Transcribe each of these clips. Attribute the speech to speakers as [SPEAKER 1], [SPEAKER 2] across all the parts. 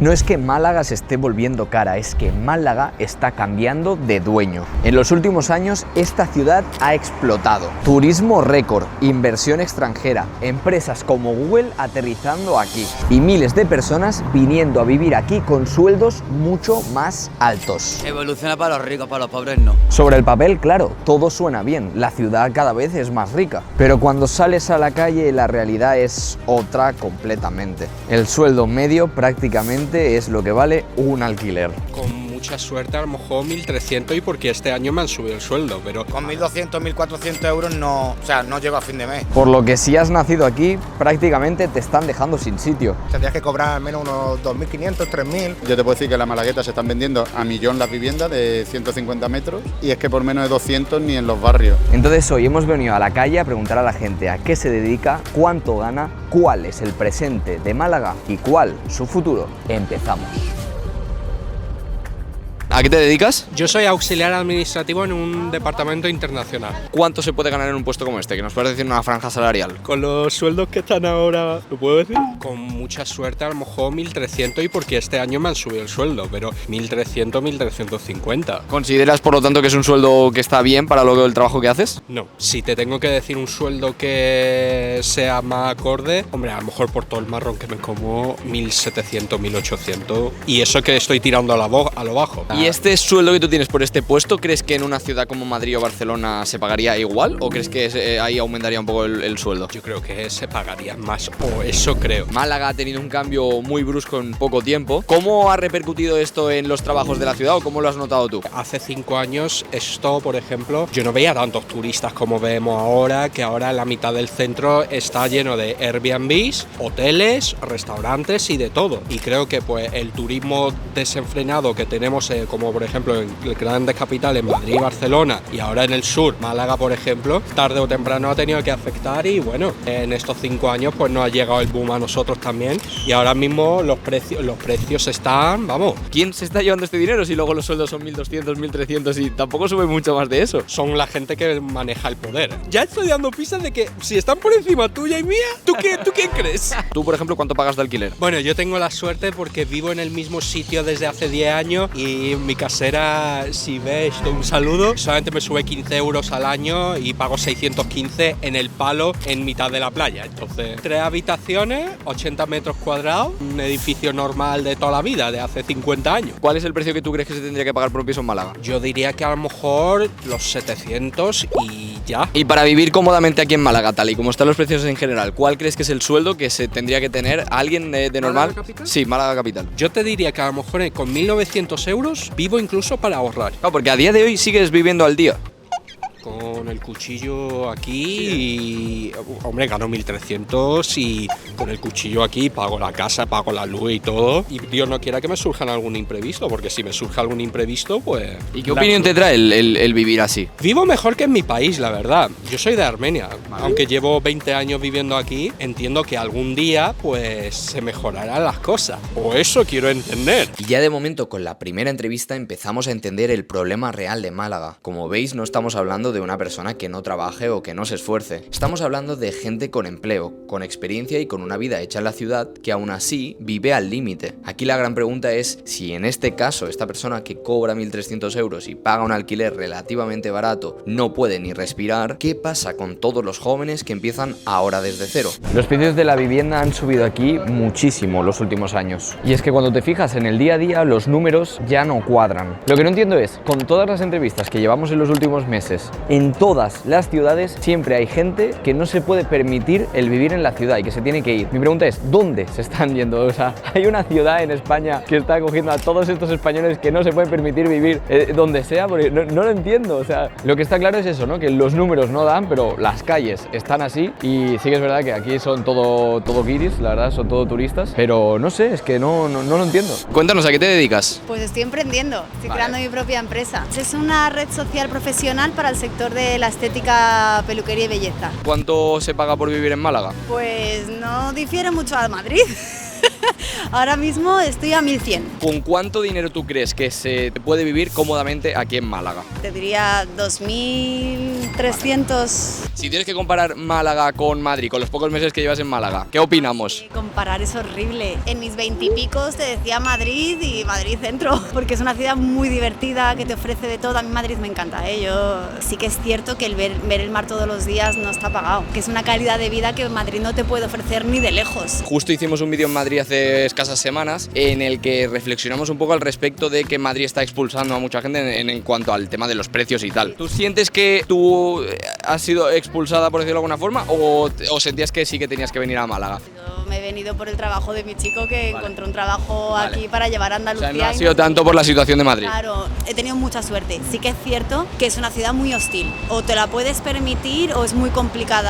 [SPEAKER 1] No es que Málaga se esté volviendo cara, es que Málaga está cambiando de dueño. En los últimos años esta ciudad ha explotado. Turismo récord, inversión extranjera, empresas como Google aterrizando aquí y miles de personas viniendo a vivir aquí con sueldos mucho más altos.
[SPEAKER 2] Evoluciona para los ricos, para los pobres no.
[SPEAKER 1] Sobre el papel, claro, todo suena bien, la ciudad cada vez es más rica, pero cuando sales a la calle la realidad es otra completamente. El sueldo medio prácticamente es lo que vale un alquiler.
[SPEAKER 3] Con mucha suerte a lo mejor 1.300 y porque este año me han subido el sueldo, pero
[SPEAKER 4] con 1.200, 1.400 euros no llego a fin de mes.
[SPEAKER 1] Por lo que si has nacido aquí, prácticamente te están dejando sin sitio.
[SPEAKER 4] Tendrías que cobrar al menos unos 2.500, 3.000.
[SPEAKER 5] Yo te puedo decir que en la Malagueta se están vendiendo a millón las viviendas de 150 metros y es que por menos de 200 ni en los barrios.
[SPEAKER 1] Entonces hoy hemos venido a la calle a preguntar a la gente a qué se dedica, cuánto gana, cuál es el presente de Málaga y cuál su futuro. Empezamos.
[SPEAKER 6] ¿A qué te dedicas?
[SPEAKER 3] yo soy auxiliar administrativo en un departamento internacional.
[SPEAKER 6] ¿Cuánto se puede ganar en un puesto como este? Que nos puedes decir una franja salarial.
[SPEAKER 3] Con los sueldos que están ahora, ¿lo puedo decir? Con mucha suerte a lo mejor 1.300 y porque este año me han subido el sueldo, pero 1.300, 1.350.
[SPEAKER 6] ¿Consideras por lo tanto que es un sueldo que está bien para lo que el trabajo que haces?
[SPEAKER 3] No, si te tengo que decir un sueldo que sea más acorde, hombre, a lo mejor por todo el marrón que me como 1.700, 1.800 y eso que estoy tirando a lo bajo.
[SPEAKER 6] ¿Y este sueldo que tú tienes por este puesto, crees que en una ciudad como Madrid o Barcelona se pagaría igual o crees que ahí aumentaría un poco el sueldo?
[SPEAKER 3] Yo creo que se pagaría más, o eso creo.
[SPEAKER 6] Málaga ha tenido un cambio muy brusco en poco tiempo. ¿Cómo ha repercutido esto en los trabajos de la ciudad o cómo lo has notado tú?
[SPEAKER 3] Hace 5 años esto, por ejemplo, yo no veía tantos turistas como vemos ahora, que ahora la mitad del centro está lleno de Airbnbs, hoteles, restaurantes y de todo. Y creo que pues el turismo desenfrenado que tenemos como por ejemplo en grandes capitales, Madrid y Barcelona, y ahora en el sur, Málaga por ejemplo, tarde o temprano ha tenido que afectar y bueno, en estos 5 años pues nos ha llegado el boom a nosotros también y ahora mismo los precios están, vamos.
[SPEAKER 6] ¿Quién se está llevando este dinero si luego los sueldos son 1.200, 1.300 y tampoco sube mucho más de eso?
[SPEAKER 3] Son la gente que maneja el poder. Ya estoy dando pistas de que si están por encima tuya y mía, ¿tú quién crees?
[SPEAKER 6] Tú, por ejemplo, ¿cuánto pagas de alquiler?
[SPEAKER 3] Bueno, yo tengo la suerte porque vivo en el mismo sitio desde hace 10 años y mi casera, si ves, un saludo, solamente me sube 15 euros al año y pago 615 en el palo en mitad de la playa. Entonces, 3 habitaciones, 80 metros cuadrados, un edificio normal de toda la vida, de hace 50 años.
[SPEAKER 6] ¿Cuál es el precio que tú crees que se tendría que pagar por un piso en Málaga?
[SPEAKER 3] Yo diría que a lo mejor los 700 y ya.
[SPEAKER 6] Y para vivir cómodamente aquí en Málaga, tal y como están los precios en general, ¿cuál crees que es el sueldo que se tendría que tener alguien de normal?
[SPEAKER 3] ¿Málaga capital?
[SPEAKER 6] Sí, Málaga capital.
[SPEAKER 3] Yo te diría que a lo mejor con 1.900 euros vivo incluso para ahorrar.
[SPEAKER 6] No, porque a día de hoy sigues viviendo al día.
[SPEAKER 3] Con el cuchillo aquí y, hombre, gano 1.300 y con el cuchillo aquí pago la casa, pago la luz y todo. Y Dios no quiera que me surja algún imprevisto, porque si me surge algún imprevisto, pues...
[SPEAKER 6] ¿Y qué opinión te trae el vivir así?
[SPEAKER 3] Vivo mejor que en mi país, la verdad. Yo soy de Armenia. Vale. Aunque llevo 20 años viviendo aquí, entiendo que algún día, pues, se mejorarán las cosas. O eso quiero entender.
[SPEAKER 1] Y ya de momento, con la primera entrevista, empezamos a entender el problema real de Málaga. Como veis, no estamos hablando de una persona que no trabaje o que no se esfuerce. Estamos hablando de gente con empleo, con experiencia y con una vida hecha en la ciudad que aún así vive al límite. Aquí la gran pregunta es si en este caso esta persona que cobra 1.300 euros y paga un alquiler relativamente barato no puede ni respirar, ¿qué pasa con todos los jóvenes que empiezan ahora desde cero? Los precios de la vivienda han subido aquí muchísimo los últimos años. Y es que cuando te fijas en el día a día los números ya no cuadran. Lo que no entiendo es, con todas las entrevistas que llevamos en los últimos meses, en todas las ciudades siempre hay gente que no se puede permitir el vivir en la ciudad y que se tiene que ir. Mi pregunta es, ¿dónde se están yendo? O sea, hay una ciudad en España que está acogiendo a todos estos españoles que no se pueden permitir vivir donde sea, porque no lo entiendo. O sea, lo que está claro es eso, ¿no? Que los números no dan, pero las calles están así y sí que es verdad que aquí son todo guiris, la verdad, son todo turistas, pero no sé, es que no lo entiendo.
[SPEAKER 6] Cuéntanos, ¿a qué te dedicas?
[SPEAKER 7] Pues estoy emprendiendo, estoy creando mi propia empresa. Es una red social profesional para el sector de la estética, peluquería y belleza.
[SPEAKER 6] ¿Cuánto se paga por vivir en Málaga?
[SPEAKER 7] Pues no difiere mucho a Madrid. Ahora mismo estoy a 1100.
[SPEAKER 6] ¿Con cuánto dinero tú crees que se puede vivir cómodamente aquí en Málaga?
[SPEAKER 7] Te diría 2300.
[SPEAKER 6] Si tienes que comparar Málaga con Madrid, con los pocos meses que llevas en Málaga, ¿qué opinamos?
[SPEAKER 7] Comparar es horrible. En mis 20 y picos te decía Madrid y Madrid centro, porque es una ciudad muy divertida, que te ofrece de todo. A mí Madrid me encanta, ¿eh? Yo sí que es cierto que el ver el mar todos los días no está pagado, que es una calidad de vida que Madrid no te puede ofrecer ni de lejos.
[SPEAKER 6] Justo hicimos un vídeo en Madrid hace escasas semanas en el que reflexionamos un poco al respecto de que Madrid está expulsando a mucha gente en cuanto al tema de los precios y tal. ¿Tú sientes que tú has sido expulsada, por decirlo de alguna forma, o sentías que sí que tenías que venir a Málaga?
[SPEAKER 7] Yo me he venido por el trabajo de mi chico, que encontró un trabajo aquí para llevar a
[SPEAKER 6] O
[SPEAKER 7] Andalucía.
[SPEAKER 6] sea, no ha sido tanto por la situación de Madrid.
[SPEAKER 7] Claro, he tenido mucha suerte. Sí que es cierto que es una ciudad muy hostil. O te la puedes permitir o es muy complicado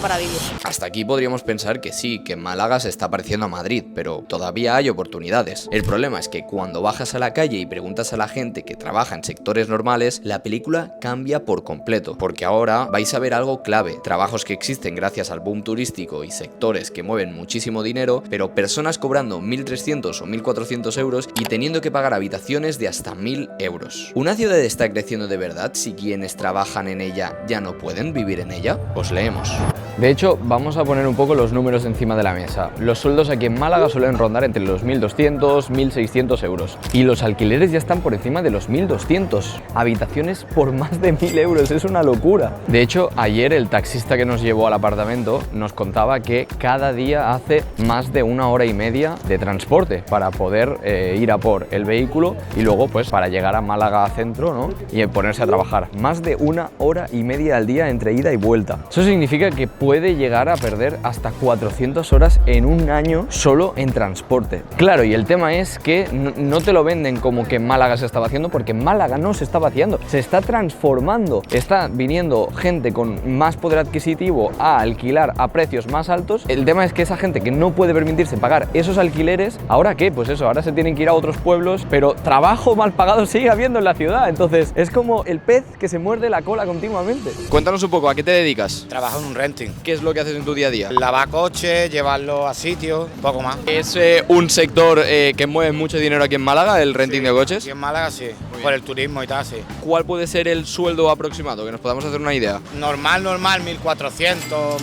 [SPEAKER 7] para vivir.
[SPEAKER 1] Hasta aquí podríamos pensar que sí, que Málaga se está pareciendo a Madrid, pero todavía hay oportunidades. El problema es que cuando bajas a la calle y preguntas a la gente que trabaja en sectores normales, la película cambia por completo, porque ahora vais a ver algo clave: trabajos que existen gracias al boom turístico y sectores que mueven muchísimo dinero, pero personas cobrando 1.300 o 1.400 euros y teniendo que pagar habitaciones de hasta 1.000 euros. ¿Una ciudad está creciendo de verdad si quienes trabajan en ella ya no pueden vivir en ella? Os leemos. De hecho, vamos a poner un poco los números encima de la mesa. Los sueldos aquí en Málaga suelen rondar entre los 1.200, 1.600 euros. Y los alquileres ya están por encima de los 1.200. Habitaciones por más de 1.000 euros, es una locura. De hecho, ayer el taxista que nos llevó al apartamento nos contaba que cada día hace más de 1 hora y media de transporte para poder ir a por el vehículo y luego pues para llegar a Málaga centro, ¿no? Y ponerse a trabajar. Más de 1 hora y media al día entre ida y vuelta. Eso significa que puede llegar a perder hasta 400 horas en un año solo en transporte. Claro, y el tema es que no te lo venden como que Málaga se está vaciando, porque Málaga no se está vaciando, se está transformando. Está viniendo gente con más poder adquisitivo a alquilar a precios más altos. El tema es que esa gente que no puede permitirse pagar esos alquileres, ¿ahora qué? Pues eso, ahora se tienen que ir a otros pueblos, pero trabajo mal pagado sigue habiendo en la ciudad. Entonces es como el pez que se muerde la cola continuamente.
[SPEAKER 6] Cuéntanos un poco, ¿a qué te dedicas?
[SPEAKER 4] Trabajo en un renting.
[SPEAKER 6] ¿Qué es lo que haces en tu día a día?
[SPEAKER 4] Lavar coches, llevarlo a sitios, un poco más.
[SPEAKER 6] ¿Es un sector que mueve mucho dinero aquí en Málaga, el renting de coches?
[SPEAKER 4] Aquí en Málaga sí, por el turismo y tal, sí.
[SPEAKER 6] ¿Cuál puede ser el sueldo aproximado? Que nos podamos hacer una idea.
[SPEAKER 4] Normal, 1.400,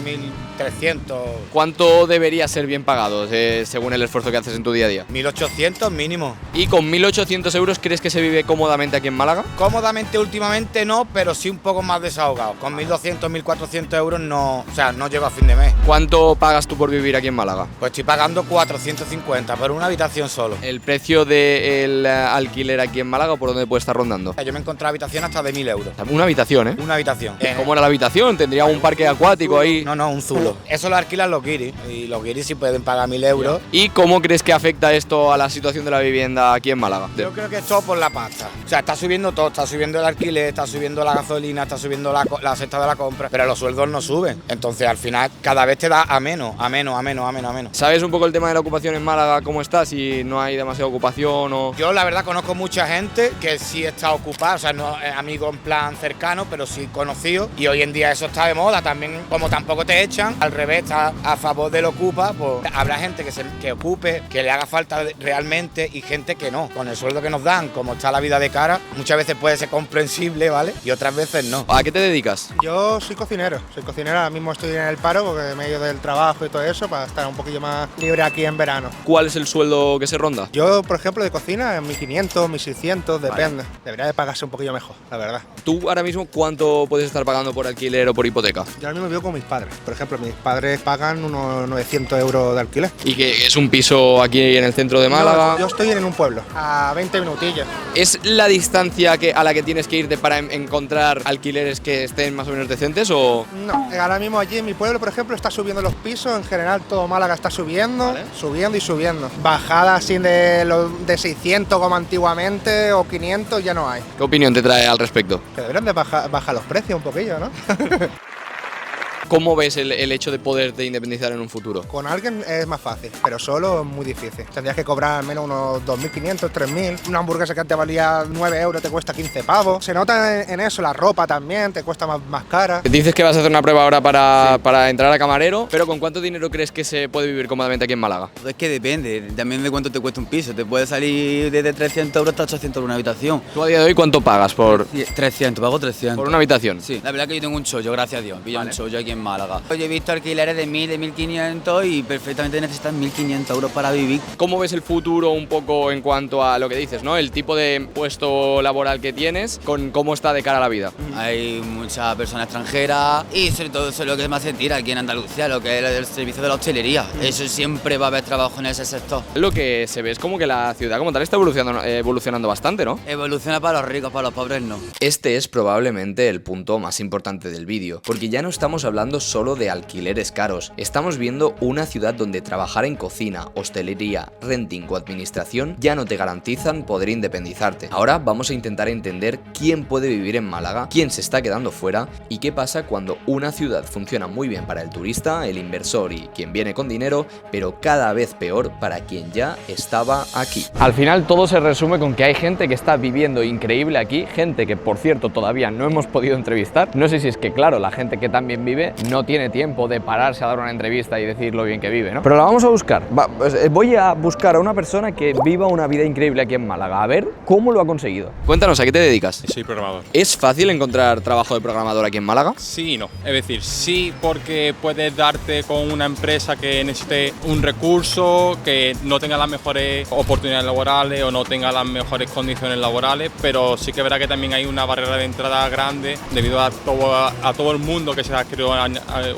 [SPEAKER 4] 1.300.
[SPEAKER 6] ¿Cuánto debería ser bien pagado según el esfuerzo que haces en tu día a día?
[SPEAKER 4] 1.800 mínimo.
[SPEAKER 6] ¿Y con 1.800 euros crees que se vive cómodamente aquí en Málaga?
[SPEAKER 4] Cómodamente últimamente no, pero sí un poco más desahogado. Con 1.200, 1.400 euros no, o sea, no llego a fin de mes.
[SPEAKER 6] ¿Cuánto pagas tú por vivir aquí en Málaga?
[SPEAKER 4] Pues estoy pagando 450 por una habitación solo.
[SPEAKER 6] ¿El precio del alquiler aquí en Málaga por dónde puede estar rondando?
[SPEAKER 4] Yo me encontré habitación hasta de 1.000 euros.
[SPEAKER 6] Una habitación, ¿eh?
[SPEAKER 4] Una habitación.
[SPEAKER 6] ¿Cómo era la habitación? ¿Tendría un parque acuático ahí?
[SPEAKER 4] No, un zulo. Eso lo alquilan los guiris y los guiris sí pueden pagar 1.000 euros.
[SPEAKER 6] ¿Y cómo crees que afecta esto a la situación de la vivienda aquí en Málaga?
[SPEAKER 4] Yo creo que es todo por la pasta. O sea, está subiendo todo, está subiendo el alquiler, está subiendo la gasolina, está subiendo la cesta de la compra, pero los sueldos no suben. Entonces al final cada vez te da a menos.
[SPEAKER 6] ¿Sabes un poco el tema de la ocupación en Málaga, cómo está? Si no hay demasiada ocupación o...
[SPEAKER 4] Yo la verdad conozco mucha gente que sí está ocupada, o sea, no es amigo en plan cercano, pero sí conocido. Y hoy en día eso está de moda también, como tampoco te echan, al revés, está a favor del ocupa, pues habrá gente que ocupe, que le haga falta realmente y gente que no. Con el sueldo que nos dan, como está la vida de cara, muchas veces puede ser comprensible, ¿vale? Y otras veces no.
[SPEAKER 6] ¿A qué te dedicas?
[SPEAKER 8] Yo soy cocinero, ahora mismo estoy en el paro porque me he ido del trabajo y todo eso para estar un poquillo más libre aquí en verano.
[SPEAKER 6] ¿Cuál es el sueldo que se ronda?
[SPEAKER 8] Yo, por ejemplo, de cocina, en 1.500, 1.600, depende. Debería de pagarse un poquillo mejor, la verdad.
[SPEAKER 6] ¿Tú ahora mismo cuánto puedes estar pagando por alquiler o por hipoteca?
[SPEAKER 8] Yo ahora mismo vivo con mis padres. Por ejemplo, mis padres pagan unos 900 euros de alquiler.
[SPEAKER 6] ¿Y que es un piso aquí en el centro de Málaga?
[SPEAKER 8] No, yo estoy en un pueblo, a 20 minutillos.
[SPEAKER 6] ¿Es la distancia a la que tienes que irte para encontrar alquileres que estén más o menos decentes o...?
[SPEAKER 8] No, ahora mismo allí en mi pueblo, por ejemplo, está subiendo los pisos, en general todo Málaga está subiendo, ¿vale? Subiendo y subiendo. Bajadas así de 600 como antiguamente o 500 ya no hay.
[SPEAKER 6] ¿Qué opinión te trae al respecto?
[SPEAKER 8] Que deberían de bajar los precios un poquillo, ¿no?
[SPEAKER 6] ¿Cómo ves el hecho de poderte independizar en un futuro?
[SPEAKER 8] Con alguien es más fácil, pero solo es muy difícil. Tendrías que cobrar al menos unos 2.500, 3.000. Una hamburguesa que antes valía 9 euros te cuesta 15 pavos. Se nota en eso, la ropa también te cuesta más cara.
[SPEAKER 6] Dices que vas a hacer una prueba ahora para entrar a camarero, pero ¿con cuánto dinero crees que se puede vivir cómodamente aquí en Málaga?
[SPEAKER 2] Es que depende, también de cuánto te cuesta un piso. Te puede salir desde 300 euros hasta 800 euros una habitación.
[SPEAKER 6] ¿Tú a día de hoy cuánto pagas por
[SPEAKER 2] 300, pago 300.
[SPEAKER 6] una habitación?
[SPEAKER 2] Sí, la verdad que yo tengo un chollo, gracias a Dios. Pillo un chollo aquí en Málaga. Yo he visto alquileres de 1.000, de 1.500 y perfectamente necesitas 1.500 euros para vivir.
[SPEAKER 6] ¿Cómo ves el futuro un poco en cuanto a lo que dices, ¿no? El tipo de puesto laboral que tienes con cómo está de cara a la vida.
[SPEAKER 2] Hay muchas personas extranjeras y sobre todo eso es lo que me hace sentir aquí en Andalucía, lo que es el servicio de la hostelería. Eso siempre va a haber trabajo en ese sector.
[SPEAKER 6] Lo que se ve es como que la ciudad como tal está evolucionando bastante, ¿no?
[SPEAKER 2] Evoluciona para los ricos, para los pobres no.
[SPEAKER 1] Este es probablemente el punto más importante del vídeo, porque ya no estamos hablando solo de alquileres caros, estamos viendo una ciudad donde trabajar en cocina, hostelería, renting o administración ya no te garantizan poder independizarte. Ahora vamos a intentar entender quién puede vivir en Málaga, quién se está quedando fuera y qué pasa cuando una ciudad funciona muy bien para el turista, el inversor y quien viene con dinero, pero cada vez peor para quien ya estaba aquí.
[SPEAKER 6] Al final todo se resume con que hay gente que está viviendo increíble aquí, gente que por cierto todavía no hemos podido entrevistar. No sé si es que claro, la gente que también vive no tiene tiempo de pararse a dar una entrevista y decir lo bien que vive, ¿no? Pero la vamos a buscar. Voy a buscar a una persona que viva una vida increíble aquí en Málaga, a ver cómo lo ha conseguido. Cuéntanos, ¿a qué te dedicas?
[SPEAKER 9] Soy programador.
[SPEAKER 6] ¿Es fácil encontrar trabajo de programador aquí en Málaga?
[SPEAKER 9] Sí y no. Es decir, sí porque puedes darte con una empresa que necesite un recurso, que no tenga las mejores oportunidades laborales o no tenga las mejores condiciones laborales, pero sí que verá que también hay una barrera de entrada grande debido a todo el mundo que se ha querido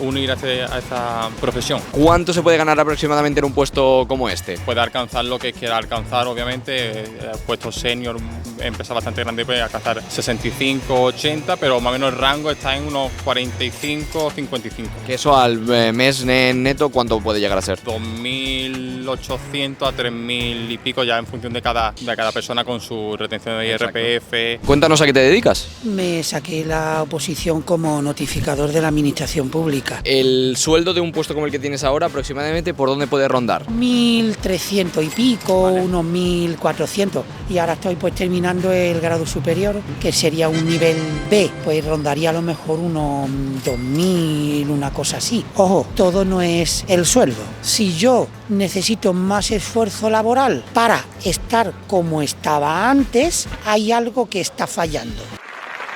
[SPEAKER 9] unir a esta profesión.
[SPEAKER 6] ¿Cuánto se puede ganar aproximadamente en un puesto como este?
[SPEAKER 9] Puede alcanzar lo que quiera alcanzar, obviamente, puesto senior, empresa bastante grande puede alcanzar 65, 80, pero más o menos el rango está en unos 45 o 55.
[SPEAKER 6] ¿Que eso al mes neto cuánto puede llegar a ser?
[SPEAKER 9] 2.800 a 3.000 y pico ya en función de cada persona con su retención de IRPF.
[SPEAKER 6] Cuéntanos a qué te dedicas.
[SPEAKER 10] Me saqué la oposición como notificador de la administración pública.
[SPEAKER 6] El sueldo de un puesto como el que tienes ahora aproximadamente ¿por dónde puede rondar?
[SPEAKER 10] 1.300 y pico, vale. Unos 1.400 y ahora estoy pues terminando el grado superior que sería un nivel B, pues rondaría a lo mejor unos 2.000, una cosa así. Ojo, todo no es el sueldo. Si yo necesito más esfuerzo laboral para estar como estaba antes, hay algo que está fallando.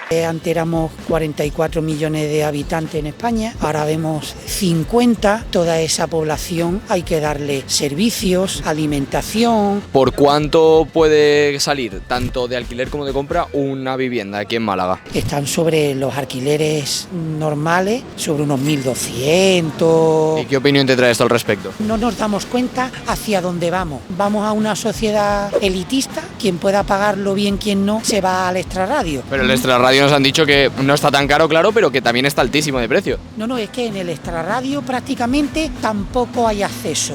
[SPEAKER 10] Antes éramos 44 millones de habitantes en España, ahora vemos 50, toda esa población hay que darle servicios, alimentación.
[SPEAKER 6] ¿Por cuánto puede salir, tanto de alquiler como de compra, una vivienda aquí en Málaga?
[SPEAKER 10] Están sobre los alquileres normales, sobre unos 1.200.
[SPEAKER 6] ¿Y qué opinión te trae esto al respecto?
[SPEAKER 10] No nos damos cuenta hacia dónde vamos. Vamos a una sociedad elitista, quien pueda pagarlo bien, quien no, se va al extrarradio.
[SPEAKER 6] Pero el extrarradio nos han dicho que no está tan caro, claro, pero que también está altísimo de precio.
[SPEAKER 10] No, es que en el extrarradio prácticamente tampoco hay acceso.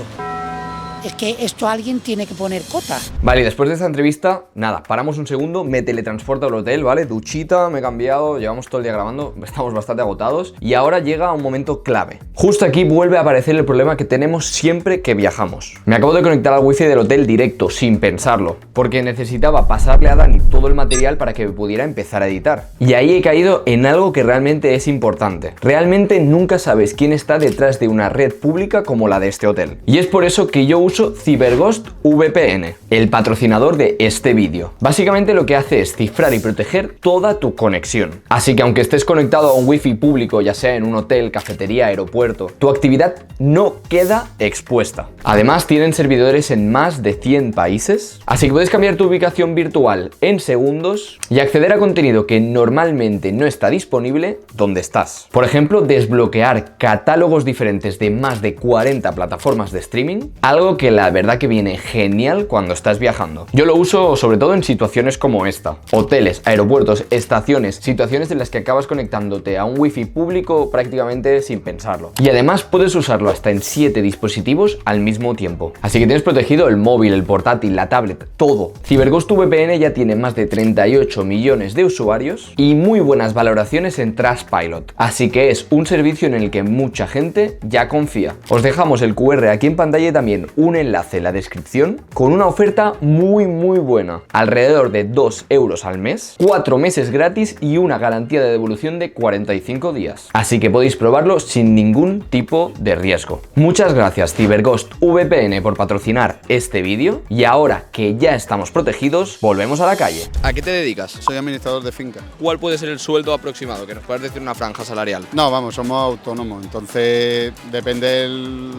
[SPEAKER 10] Es que esto alguien tiene que poner cota.
[SPEAKER 1] Vale, y después de esta entrevista, nada, paramos un segundo, me teletransporto al hotel, ¿vale? Duchita, me he cambiado, llevamos todo el día grabando, estamos bastante agotados. Y ahora llega un momento clave. Justo aquí vuelve a aparecer el problema que tenemos siempre que viajamos. Me acabo de conectar al wifi del hotel directo, sin pensarlo, porque necesitaba pasarle a Dani todo el material para que pudiera empezar a editar. Y ahí he caído en algo que realmente es importante. Realmente nunca sabes quién está detrás de una red pública como la de este hotel. Y es por eso que yo uso CyberGhost VPN, el patrocinador de este vídeo. Básicamente lo que hace es cifrar y proteger toda tu conexión. Así que aunque estés conectado a un wifi público, ya sea en un hotel, cafetería, aeropuerto, tu actividad no queda expuesta. Además tienen servidores en más de 100 países, así que puedes cambiar tu ubicación virtual en segundos y acceder a contenido que normalmente no está disponible donde estás. Por ejemplo, desbloquear catálogos diferentes de más de 40 plataformas de streaming, algo que la verdad que viene genial cuando estás viajando. Yo lo uso sobre todo en situaciones como esta: hoteles, aeropuertos, estaciones, situaciones en las que acabas conectándote a un wifi público prácticamente sin pensarlo. Y además puedes usarlo hasta en 7 dispositivos al mismo tiempo. Así que tienes protegido el móvil, el portátil, la tablet, todo. CyberGhost VPN ya tiene más de 38 millones de usuarios y muy buenas valoraciones en Trustpilot. Así que es un servicio en el que mucha gente ya confía. Os dejamos el QR aquí en pantalla y también un enlace en la descripción con una oferta muy buena. Alrededor de 2 euros al mes, 4 meses gratis y una garantía de devolución de 45 días. Así que podéis probarlo sin ningún tipo de riesgo. Muchas gracias CyberGhost VPN por patrocinar este vídeo y ahora que ya estamos protegidos, volvemos a la calle.
[SPEAKER 6] ¿A qué te dedicas?
[SPEAKER 5] Soy administrador de finca.
[SPEAKER 6] ¿Cuál puede ser el sueldo aproximado? Que nos puedas decir una franja salarial.
[SPEAKER 5] No, vamos, somos autónomos, entonces depende de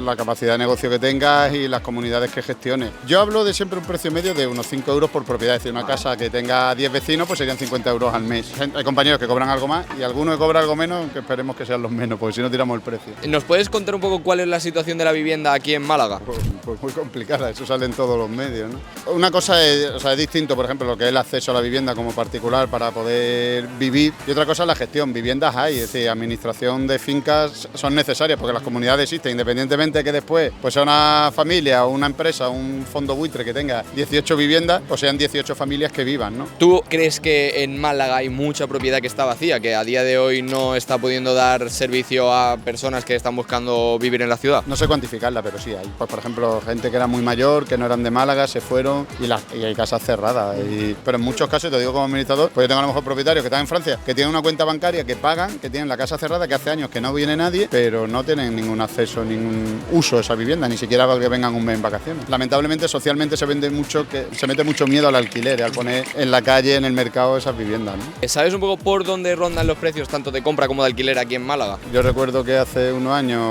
[SPEAKER 5] la capacidad de negocio que tengas y las comunidades que gestiones. Yo hablo de siempre un precio medio de unos 5 euros por propiedad, es decir, una casa que tenga 10 vecinos pues serían 50 euros al mes. Hay compañeros que cobran algo más y algunos que cobran algo menos, aunque esperemos que sean los menos, porque si no tiramos el precio.
[SPEAKER 6] ¿Nos puedes contar un poco cuál es la situación de la vivienda aquí en Málaga?
[SPEAKER 5] Pues muy complicada, eso sale en todos los medios, ¿no? Una cosa es distinto, por ejemplo, lo que es el acceso a la vivienda como particular para poder vivir, y otra cosa es la gestión. Viviendas hay, es decir, administración de fincas son necesarias porque las comunidades existen, independientemente de que después pues sea una familia o una empresa, un fondo buitre que tenga 18 viviendas, o sean 18 familias que vivan, ¿no?
[SPEAKER 6] ¿Tú crees que en Málaga hay mucha propiedad que está vacía, que a día de hoy no está pudiendo dar servicio a personas que están buscando vivir en la ciudad?
[SPEAKER 5] No sé cuantificarla, pero sí hay. Pues, por ejemplo, gente que era muy mayor, que no eran de Málaga, se fueron y hay casas cerradas. Pero en muchos casos, te digo como administrador, pues yo tengo a lo mejor propietarios que están en Francia, que tienen una cuenta bancaria, que pagan, que tienen la casa cerrada, que hace años que no viene nadie, pero no tienen ningún acceso, ningún uso de esa vivienda, ni siquiera para que vengan un mes en vacaciones. Lamentablemente, socialmente se mete mucho miedo al alquiler, al poner en la calle, en el mercado esas viviendas, ¿no?
[SPEAKER 6] ¿Sabes un poco por dónde rondan los precios tanto de compra como de alquiler aquí en Málaga?
[SPEAKER 5] Yo recuerdo que hace unos años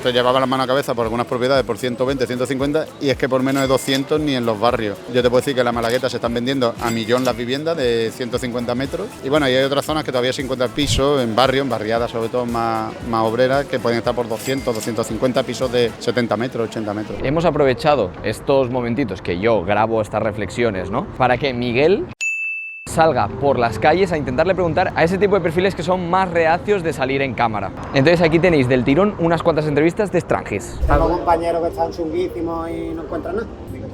[SPEAKER 5] te llevaba la mano a cabeza por algunas propiedades por 120, 150 y es que por menos de 200 ni en los barrios. Yo te puedo decir que en la Malagueta se están vendiendo a millón las viviendas de 150 metros y bueno, y hay otras zonas que todavía se encuentran pisos en barrios, en barriadas sobre todo más obreras, que pueden estar por 200, 250 pisos de 70 metros, 80 metros.
[SPEAKER 1] Hemos aprovechado estos momentitos que yo grabo estas reflexiones, ¿no? Para que Miguel salga por las calles a intentarle preguntar a ese tipo de perfiles que son más reacios de salir en cámara. Entonces aquí tenéis del tirón unas cuantas entrevistas de extranjis.
[SPEAKER 11] Tengo compañeros que están chunguísimos y no encuentran nada.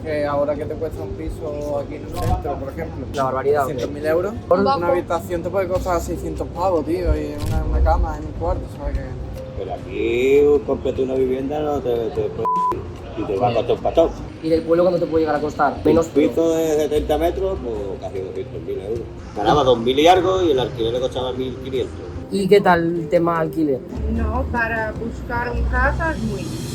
[SPEAKER 12] Que ahora que te cuesta un piso aquí en el centro, por ejemplo,
[SPEAKER 11] la barbaridad,
[SPEAKER 12] 100.000 euros. Una habitación te puede costar 600 pavos, tío, y una cama en un cuarto, ¿sabes qué?
[SPEAKER 13] Pero aquí comprarte una vivienda no te y te va a costar un patón.
[SPEAKER 11] ¿Y del pueblo cuánto te puede llegar a costar? Menos
[SPEAKER 13] un piso de 70 metros, pues casi 200.000 euros. Ganaba 2.000 y algo y el alquiler le costaba 1.500.
[SPEAKER 11] ¿Y qué tal el tema alquiler?
[SPEAKER 14] No, para buscar un casa es muy difícil.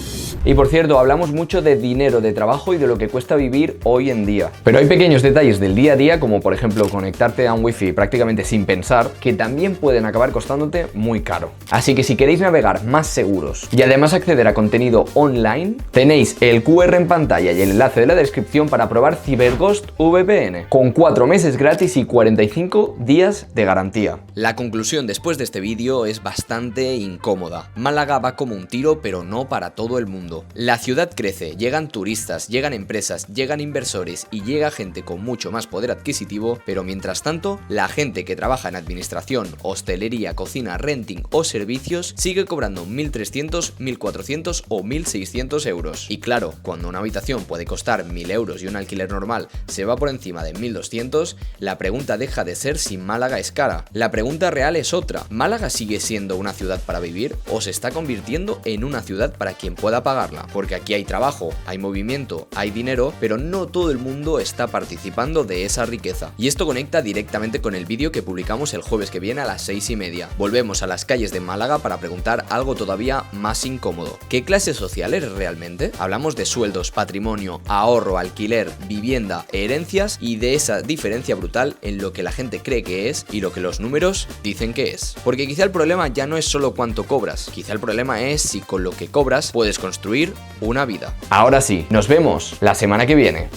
[SPEAKER 1] Y por cierto, hablamos mucho de dinero, de trabajo y de lo que cuesta vivir hoy en día. Pero hay pequeños detalles del día a día, como por ejemplo conectarte a un wifi prácticamente sin pensar, que también pueden acabar costándote muy caro. Así que si queréis navegar más seguros y además acceder a contenido online, tenéis el QR en pantalla y el enlace de la descripción para probar CyberGhost VPN, con 4 meses gratis y 45 días de garantía.
[SPEAKER 2] La conclusión después de este vídeo es bastante incómoda. Málaga va como un tiro, pero no para todo el mundo. La ciudad crece, llegan turistas, llegan empresas, llegan inversores y llega gente con mucho más poder adquisitivo, pero mientras tanto, la gente que trabaja en administración, hostelería, cocina, renting o servicios sigue cobrando 1.300, 1.400 o 1.600 euros. Y claro, cuando una habitación puede costar 1.000 euros y un alquiler normal se va por encima de 1.200, la pregunta deja de ser si Málaga es cara. La pregunta real es otra: ¿Málaga sigue siendo una ciudad para vivir o se está convirtiendo en una ciudad para quien pueda pagarla? Porque aquí hay trabajo, hay movimiento, hay dinero, pero no todo el mundo está participando de esa riqueza. Y esto conecta directamente con el vídeo que publicamos el jueves que viene a las 6:30. Volvemos a las calles de Málaga para preguntar algo todavía más incómodo. ¿Qué clase social eres realmente? Hablamos de sueldos, patrimonio, ahorro, alquiler, vivienda, herencias y de esa diferencia brutal en lo que la gente cree que es y lo que los números dicen que es. Porque quizá el problema ya no es solo cuánto cobras, quizá el problema es si con lo que cobras puedes construir una vida.
[SPEAKER 1] Ahora sí, nos vemos la semana que viene.